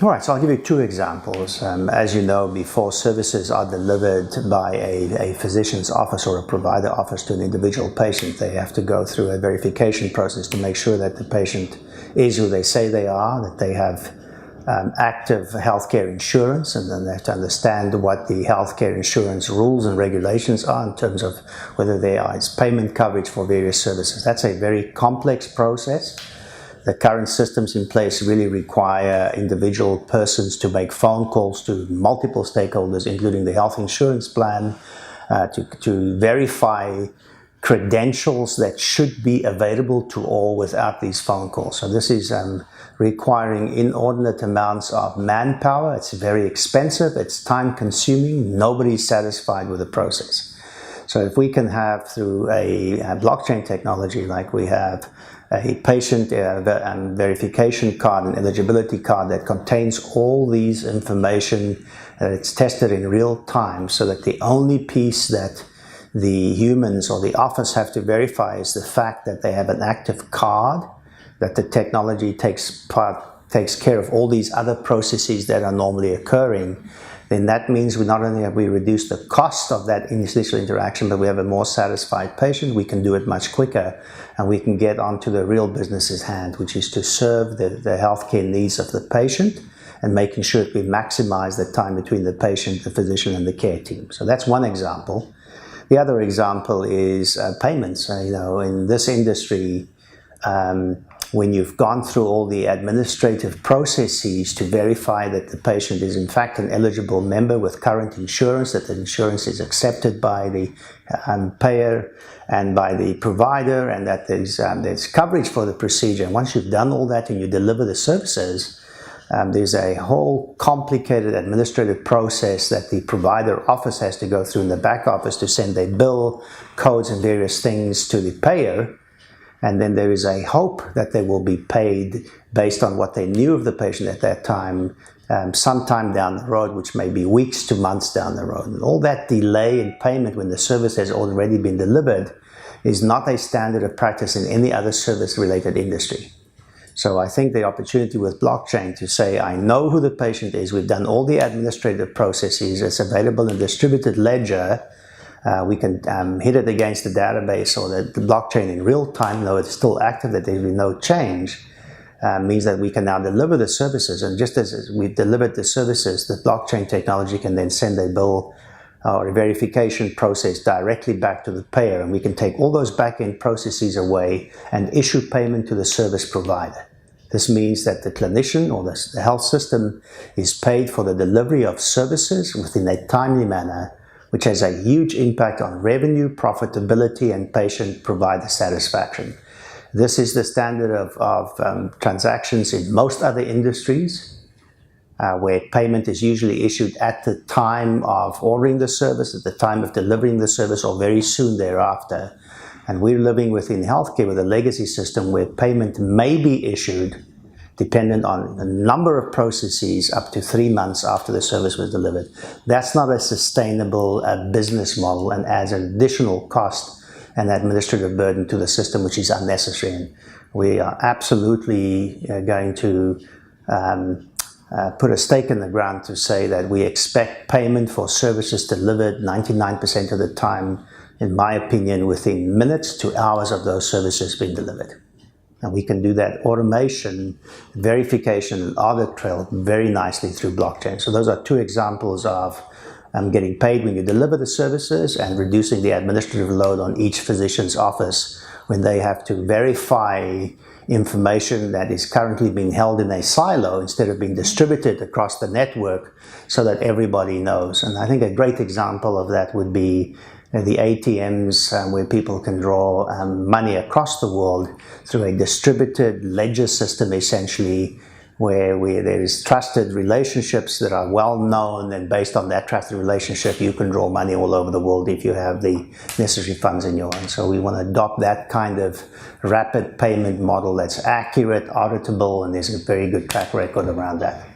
All right, so I'll give you two examples. As you know, before services are delivered by a physician's office or a provider office to an individual patient, they have to go through a verification process to make sure that the patient is who they say they are, that they have active healthcare insurance, and then they have to understand what the healthcare insurance rules and regulations are in terms of whether there is payment coverage for various services. That's a very complex process. The current systems in place really require individual persons to make phone calls to multiple stakeholders, including the health insurance plan, to verify credentials that should be available to all without these phone calls. So this is requiring inordinate amounts of manpower. It's very expensive, it's time consuming, nobody's satisfied with the process. So if we can have, through a blockchain technology like we have, a patient verification card, an eligibility card that contains all these information, it's tested in real time, so that the only piece that the humans or the office have to verify is the fact that they have an active card, that the technology takes care of all these other processes that are normally occurring. Then that means we not only have we reduced the cost of that initial interaction, but we have a more satisfied patient. We can do it much quicker, and we can get onto the real business's hand, which is to serve the healthcare needs of the patient and making sure that we maximize the time between the patient, the physician, and the care team. So that's one example. The other example is payments. In this industry, when you've gone through all the administrative processes to verify that the patient is in fact an eligible member with current insurance, that the insurance is accepted by the payer and by the provider, and that there's coverage for the procedure. And once you've done all that and you deliver the services, there's a whole complicated administrative process that the provider office has to go through in the back office to send a bill, codes and various things to the payer. And then there is a hope that they will be paid based on what they knew of the patient at that time, sometime down the road, which may be weeks to months down the road. And all that delay in payment when the service has already been delivered is not a standard of practice in any other service-related industry. So I think the opportunity with blockchain to say, I know who the patient is, we've done all the administrative processes, it's available in distributed ledger, we can hit it against the database or the blockchain in real time, though it's still active, that there will be no change, means that we can now deliver the services. And just as we've delivered the services, the blockchain technology can then send a bill or a verification process directly back to the payer, and we can take all those back-end processes away and issue payment to the service provider. This means that the clinician or the health system is paid for the delivery of services within a timely manner, which has a huge impact on revenue, profitability, and patient-provider satisfaction. This is the standard of transactions in most other industries, where payment is usually issued at the time of ordering the service, at the time of delivering the service, or very soon thereafter. And we're living within healthcare with a legacy system where payment may be issued dependent on a number of processes up to 3 months after the service was delivered. That's not a sustainable business model and adds an additional cost and administrative burden to the system, which is unnecessary. And we are absolutely going to put a stake in the ground to say that we expect payment for services delivered 99% of the time, in my opinion, within minutes to hours of those services being delivered. And we can do that automation, verification, and audit trail very nicely through blockchain. So those are two examples of getting paid when you deliver the services and reducing the administrative load on each physician's office when they have to verify information that is currently being held in a silo instead of being distributed across the network so that everybody knows. And I think a great example of that would be the ATMs where people can draw money across the world through a distributed ledger system, essentially, where there is trusted relationships that are well known, and based on that trusted relationship you can draw money all over the world if you have the necessary funds in your own. So we want to adopt that kind of rapid payment model that's accurate, auditable, and there's a very good track record around that.